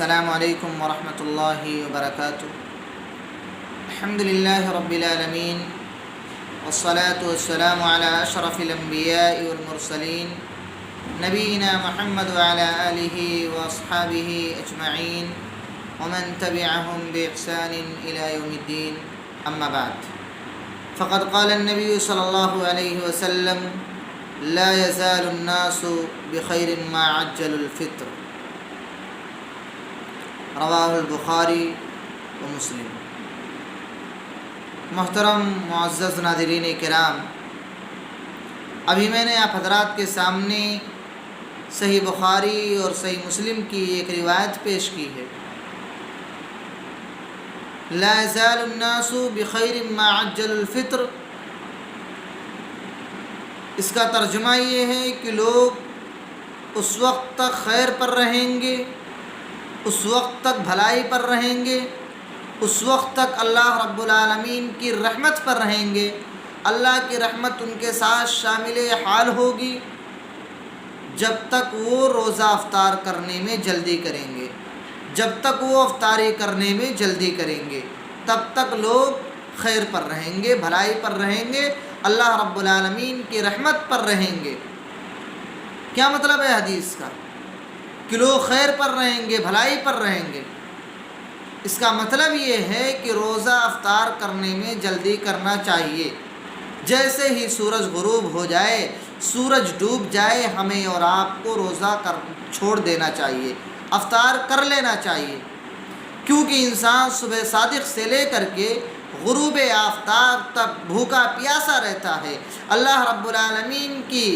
السلام علیکم ورحمۃ اللہ وبرکاتہ۔ الحمدللہ رب العالمین والصلاة والسلام علی اشرف الانبیاء والمرسلین نبینا محمد وعلی آلہ واصحابہ اجمعین ومن تبعهم بإحسان إلى يوم الدین، اما بعد فقد قال النبی صلی اللہ علیہ وسلم لا يزال الناس بخیر ما عجل الفطر، رواہ البخاری و مسلم۔ محترم معزز ناظرین کرام، ابھی میں نے آپ حضرات کے سامنے صحیح بخاری اور صحیح مسلم کی ایک روایت پیش کی ہے، لا يزال الناس بخیر ما عجل الفطر۔ اس کا ترجمہ یہ ہے کہ لوگ اس وقت تک خیر پر رہیں گے، اس وقت تک بھلائی پر رہیں گے، اس وقت تک اللہ رب العالمین کی رحمت پر رہیں گے، اللہ کی رحمت ان کے ساتھ شامل حال ہوگی جب تک وہ روزہ افطار کرنے میں جلدی کریں گے، جب تک وہ افطاری کرنے میں جلدی کریں گے تب تک لوگ خیر پر رہیں گے، بھلائی پر رہیں گے، اللہ رب العالمین کی رحمت پر رہیں گے۔ کیا مطلب ہے حدیث کا؟ کہ لوگ خیر پر رہیں گے، بھلائی پر رہیں گے۔ اس کا مطلب یہ ہے کہ روزہ افطار کرنے میں جلدی کرنا چاہیے۔ جیسے ہی سورج غروب ہو جائے، سورج ڈوب جائے، ہمیں اور آپ کو روزہ چھوڑ دینا چاہیے، افطار کر لینا چاہیے، کیونکہ انسان صبح صادق سے لے کر کے غروب آفتاب تک بھوکا پیاسا رہتا ہے۔ اللہ رب العالمین کی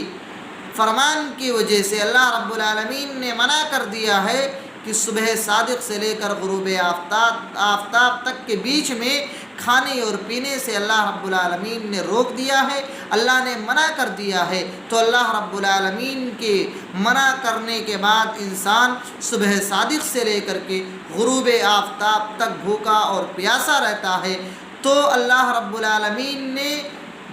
فرمان کی وجہ سے اللہ رب العالمین نے منع کر دیا ہے کہ صبح صادق سے لے کر غروب آفتاب تک کے بیچ میں کھانے اور پینے سے اللہ رب العالمین نے روک دیا ہے، اللہ نے منع کر دیا ہے۔ تو اللہ رب العالمین کے منع کرنے کے بعد انسان صبح صادق سے لے کر کے غروب آفتاب تک بھوکا اور پیاسا رہتا ہے۔ تو اللہ رب العالمین نے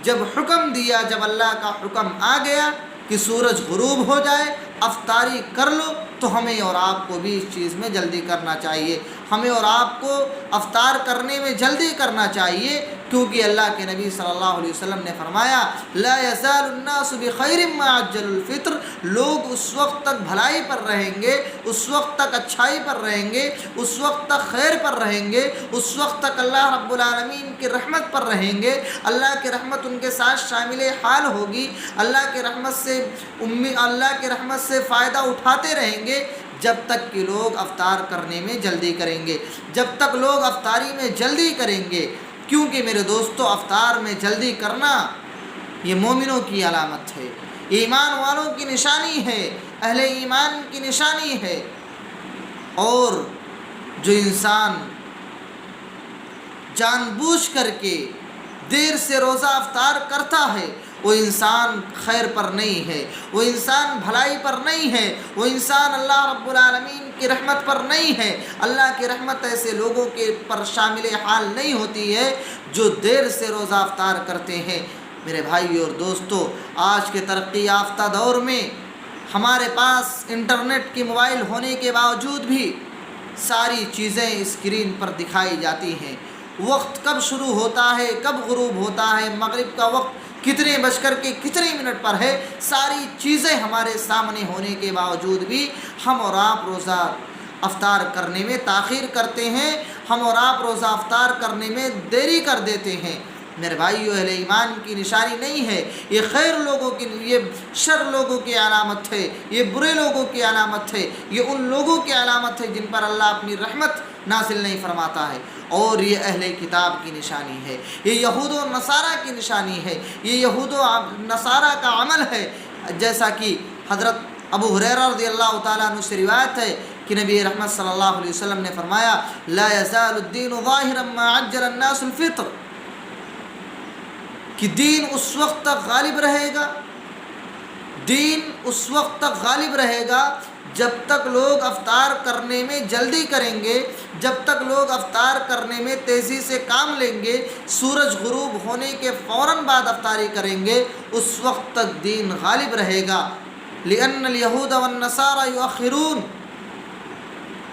جب حکم دیا، جب اللہ کا حکم آ گیا کہ سورج غروب ہو جائے، افطاری کر لو، تو ہمیں اور آپ کو بھی اس چیز میں جلدی کرنا چاہیے، ہمیں اور آپ کو افطار کرنے میں جلدی کرنا چاہیے، کیونکہ اللہ کے نبی صلی اللہ علیہ وسلم نے فرمایا لا يزال الناس بخیر ما عجل الفطر، لوگ اس وقت تک بھلائی پر رہیں گے، اس وقت تک اچھائی پر رہیں گے، اس وقت تک خیر پر رہیں گے، اس وقت تک اللہ رب العالمین کی رحمت پر رہیں گے، اللہ کی رحمت ان کے ساتھ شامل حال ہوگی، اللہ کی رحمت سے فائدہ اٹھاتے رہیں گے جب تک کہ لوگ افطار کرنے میں جلدی کریں گے، جب تک لوگ افطاری میں جلدی کریں گے۔ کیونکہ میرے دوستو، افطار میں جلدی کرنا یہ مومنوں کی علامت ہے، ایمان والوں کی نشانی ہے، اہل ایمان کی نشانی ہے۔ اور جو انسان جان بوجھ کر کے دیر سے روزہ افطار کرتا ہے، وہ انسان خیر پر نہیں ہے، وہ انسان بھلائی پر نہیں ہے، وہ انسان اللہ رب العالمین کی رحمت پر نہیں ہے۔ اللہ کی رحمت ایسے لوگوں کے پر شامل حال نہیں ہوتی ہے جو دیر سے روزہ افطار کرتے ہیں۔ میرے بھائیو اور دوستو، آج کے ترقی یافتہ دور میں ہمارے پاس انٹرنیٹ کی موبائل ہونے کے باوجود بھی ساری چیزیں اسکرین پر دکھائی جاتی ہیں۔ وقت کب شروع ہوتا ہے، کب غروب ہوتا ہے، مغرب کا وقت کتنے بج کر کے کتنے منٹ پر ہے، ساری چیزیں ہمارے سامنے ہونے کے باوجود بھی ہم اور آپ روزہ افطار کرنے میں تاخیر کرتے ہیں، ہم اور آپ روزہ افطار کرنے میں دیری کر دیتے ہیں۔ میرے بھائیو، اہل ایمان کی نشانی نہیں ہے، یہ خیر لوگوں کی، یہ شر لوگوں کی علامت ہے، یہ برے لوگوں کی علامت ہے، یہ ان لوگوں کی علامت ہے جن پر اللہ اپنی رحمت نازل نہیں فرماتا ہے، اور یہ اہل کتاب کی نشانی ہے، یہ یہود و نصارہ کی نشانی ہے، یہ یہود و نصارہ کا عمل ہے۔ جیسا کہ حضرت ابو ہریرہ رضی اللہ تعالیٰ عنہ سے روایت ہے کہ نبی رحمت صلی اللہ علیہ وسلم نے فرمایا لا يزال الدین ظاہرا ما عجل الناس الفطر، کہ دین اس وقت تک غالب رہے گا، دین اس وقت تک غالب رہے گا جب تک لوگ افطار کرنے میں جلدی کریں گے، جب تک لوگ افطار کرنے میں تیزی سے کام لیں گے، سورج غروب ہونے کے فوراً بعد افطاری کریں گے، اس وقت تک دین غالب رہے گا۔ لِأَنَّ الْيَهُودَ وَالنَّصَارَى يُؤَخِّرُونَ،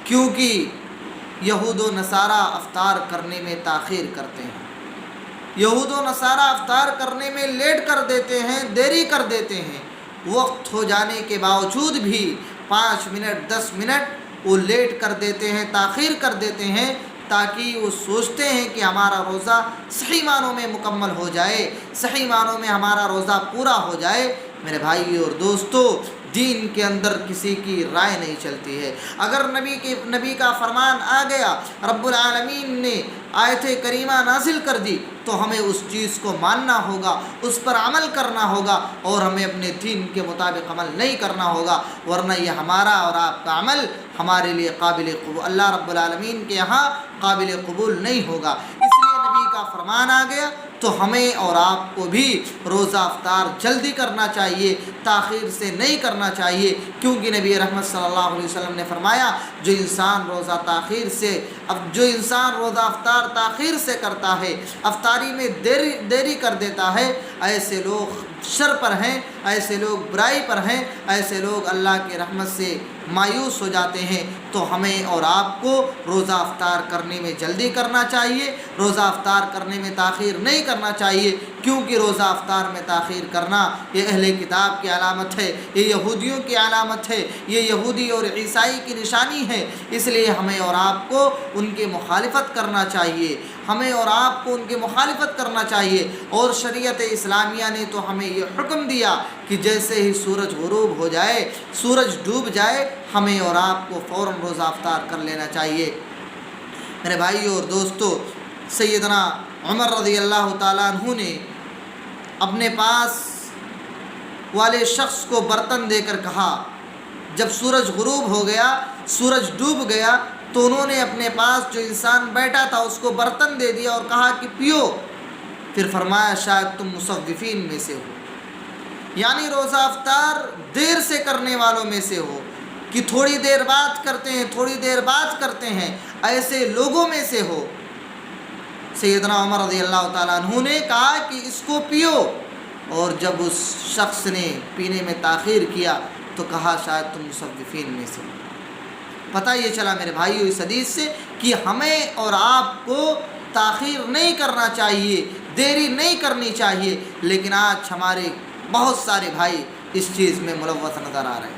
کیونکہ یہود و نصارہ افطار کرنے میں تاخیر کرتے ہیں، یہود و نصارہ افطار کرنے میں لیٹ کر دیتے ہیں، دیری کر دیتے ہیں، وقت ہو جانے کے باوجود بھی 5 منٹ 10 منٹ وہ لیٹ کر دیتے ہیں، تاخیر کر دیتے ہیں، تاکہ وہ سوچتے ہیں کہ ہمارا روزہ صحیح معنوں میں مکمل ہو جائے، صحیح معنوں میں ہمارا روزہ پورا ہو جائے۔ میرے بھائی اور دوستو، دین کے اندر کسی کی رائے نہیں چلتی ہے۔ اگر نبی کا فرمان آ گیا، رب العالمین نے آیت کریمہ نازل کر دی، تو ہمیں اس چیز کو ماننا ہوگا، اس پر عمل کرنا ہوگا، اور ہمیں اپنے دین کے مطابق عمل نہیں کرنا ہوگا، ورنہ یہ ہمارا اور آپ کا عمل ہمارے لیے قابل قبول، اللہ رب العالمین کے یہاں قابل قبول نہیں ہوگا۔ اس لیے نبی کا فرمان آ گیا تو ہمیں اور آپ کو بھی روزہ افطار جلدی کرنا چاہیے، تاخیر سے نہیں کرنا چاہیے، کیونکہ نبی رحمت صلی اللہ علیہ وسلم نے فرمایا جو انسان روزہ افطار تاخیر سے کرتا ہے، افطاری میں دیری کر دیتا ہے، ایسے لوگ شر پر ہیں، ایسے لوگ برائی پر ہیں، ایسے لوگ اللہ کی رحمت سے مایوس ہو جاتے ہیں۔ تو ہمیں اور آپ کو روزہ افطار کرنے میں جلدی کرنا چاہیے، روزہ افطار کرنے میں تاخیر نہیں کرنا چاہیے، کیونکہ روزہ افطار میں تاخیر کرنا یہ اہل کتاب کی علامت ہے، یہ یہودیوں کی علامت ہے، یہ یہودی اور عیسائی کی نشانی ہے۔ اس لیے ہمیں اور آپ کو ان کی مخالفت کرنا چاہیے، ہمیں اور آپ کو ان کی مخالفت کرنا چاہیے۔ اور شریعت اسلامیہ نے تو ہمیں یہ حکم دیا کہ جیسے ہی سورج غروب ہو جائے، سورج ڈوب جائے، ہمیں اور آپ کو فوراً روزہ افطار کر لینا چاہیے۔ میرے بھائیو اور دوستو، سیدنا عمر رضی اللہ تعالیٰ عنہ نے اپنے پاس والے شخص کو برتن دے کر کہا، جب سورج غروب ہو گیا، سورج ڈوب گیا، تو انہوں نے اپنے پاس جو انسان بیٹھا تھا اس کو برتن دے دیا اور کہا کہ پیو۔ پھر فرمایا شاید تم مصوفین میں سے ہو، یعنی روزہ افطار دیر سے کرنے والوں میں سے ہو، کہ تھوڑی دیر بعد کرتے ہیں، تھوڑی دیر بعد کرتے ہیں، ایسے لوگوں میں سے ہو۔ سیدنا عمر رضی اللہ تعالیٰ عنہ نے کہا کہ اس کو پیو، اور جب اس شخص نے پینے میں تاخیر کیا تو کہا شاید تم مصوفین میں سے ہو۔ پتہ یہ چلا میرے بھائیو اس حدیث سے کہ ہمیں اور آپ کو تاخیر نہیں کرنا چاہیے، دیری نہیں کرنی چاہیے، لیکن آج ہمارے بہت سارے بھائی اس چیز میں ملوث نظر آ رہے ہیں۔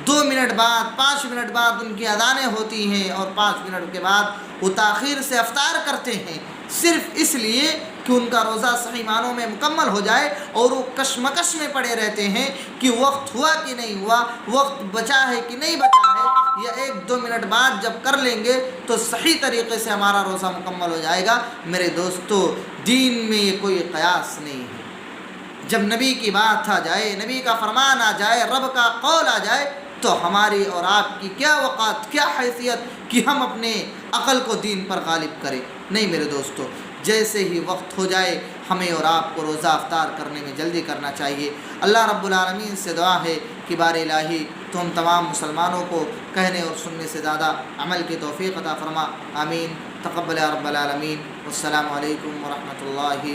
2 منٹ بعد 5 منٹ بعد ان کی اذانیں ہوتی ہیں، اور 5 منٹ کے بعد وہ تاخیر سے افطار کرتے ہیں، صرف اس لیے کہ ان کا روزہ صحیح معنوں میں مکمل ہو جائے، اور وہ کشمکش میں پڑے رہتے ہیں کہ وقت ہوا کہ نہیں ہوا، وقت بچا ہے کہ نہیں بچا ہے، یا 1-2 منٹ بعد جب کر لیں گے تو صحیح طریقے سے ہمارا روزہ مکمل ہو جائے گا۔ میرے دوستو، دین میں یہ کوئی قیاس نہیں ہے۔ جب نبی کی بات آ جائے، نبی کا فرمان آ جائے، رب کا قول آ جائے، تو ہماری اور آپ کی کیا وقات، کیا حیثیت کہ ہم اپنے عقل کو دین پر غالب کریں؟ نہیں میرے دوستو، جیسے ہی وقت ہو جائے ہمیں اور آپ کو روزہ افطار کرنے میں جلدی کرنا چاہیے۔ اللہ رب العالمین سے دعا ہے کہ بار الہی تو ہم تمام مسلمانوں کو کہنے اور سننے سے زیادہ عمل کی توفیق عطا فرما۔ آمین۔ تقبل یا رب العالمین۔ والسلام علیکم ورحمۃ اللہ۔